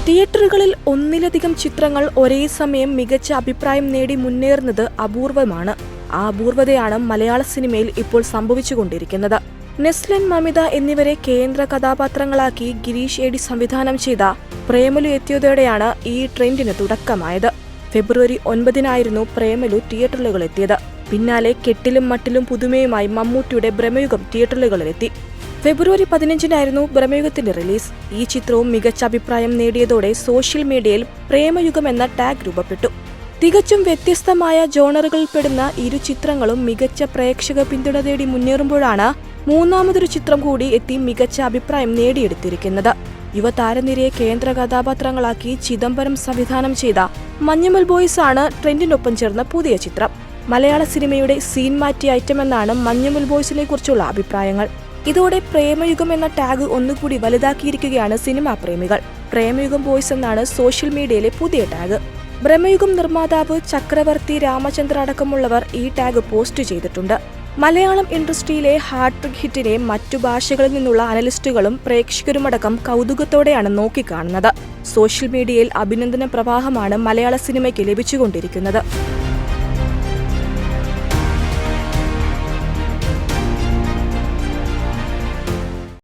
തിയേറ്ററുകളിൽ ഒന്നിലധികം ചിത്രങ്ങൾ ഒരേ സമയം മികച്ച അഭിപ്രായം നേടി മുന്നേറുന്നത് അപൂർവമാണ്. ആ അപൂർവതയാണ് മലയാള സിനിമയിൽ ഇപ്പോൾ സംഭവിച്ചുകൊണ്ടിരിക്കുന്നത്. നെസ്ലിൻ, മമിത എന്നിവരെ കേന്ദ്ര കഥാപാത്രങ്ങളാക്കി ഗിരീഷ് ഏടി സംവിധാനം ചെയ്ത പ്രേമലു എത്തിയതോടെയാണ് ഈ ട്രെൻഡിന് തുടക്കമായത്. ഫെബ്രുവരി 9-നായിരുന്നു പ്രേമലു തിയേറ്ററുകളിലെത്തിയത്. പിന്നാലെ കെട്ടിലും മട്ടിലും പുതുമയുമായി മമ്മൂട്ടിയുടെ ബ്രഹ്മയുഗം തിയേറ്ററുകളിലെത്തി. ഫെബ്രുവരി 15-നായിരുന്നു ബ്രഹ്മയുഗത്തിന്റെ റിലീസ്. ഈ ചിത്രവും മികച്ച അഭിപ്രായം നേടിയതോടെ സോഷ്യൽ മീഡിയയിൽ പ്രേമയുഗം എന്ന ടാഗ് രൂപപ്പെട്ടു. തികച്ചും വ്യത്യസ്തമായ ജോണറുകളിൽപ്പെടുന്ന ഇരു ചിത്രങ്ങളും മികച്ച പ്രേക്ഷക പിന്തുണ തേടി മുന്നേറുമ്പോഴാണ് മൂന്നാമതൊരു ചിത്രം കൂടി എത്തി മികച്ച അഭിപ്രായം നേടിയെടുത്തിരിക്കുന്നത്. യുവതാരനിരയെ കേന്ദ്ര കഥാപാത്രങ്ങളാക്കി ചിദംബരം സംവിധാനം ചെയ്ത മഞ്ഞുമൽ ബോയ്സ് ആണ് ട്രെൻഡിനൊപ്പം ചേർന്ന പുതിയ ചിത്രം. മലയാള സിനിമയുടെ സീൻ മാറ്റിയ ഐറ്റമെന്നാണ് മഞ്ഞുമൽ ബോയ്സിനെ കുറിച്ചുള്ള അഭിപ്രായങ്ങൾ. ഇതോടെ പ്രേമയുഗം എന്ന ടാഗ് ഒന്നുകൂടി വലുതാക്കിയിരിക്കുകയാണ് സിനിമാ പ്രേമികൾ. പ്രേമയുഗം ബോയ്സ് എന്നാണ് സോഷ്യൽ മീഡിയയിലെ പുതിയ ടാഗ്. ബ്രഹ്മയുഗം നിർമ്മാതാവ് ചക്രവർത്തി രാമചന്ദ്ര അടക്കമുള്ളവർ ഈ ടാഗ് പോസ്റ്റ് ചെയ്തിട്ടുണ്ട്. മലയാളം ഇൻഡസ്ട്രിയിലെ ഹാട്രിക് ഹിറ്റിനെ മറ്റു ഭാഷകളിൽ നിന്നുള്ള അനലിസ്റ്റുകളും പ്രേക്ഷകരുമടക്കം കൗതുകത്തോടെയാണ് നോക്കിക്കാണുന്നത്. സോഷ്യൽ മീഡിയയിൽ അഭിനന്ദന പ്രവാഹമാണ് മലയാള സിനിമയ്ക്ക് ലഭിച്ചുകൊണ്ടിരിക്കുന്നത്.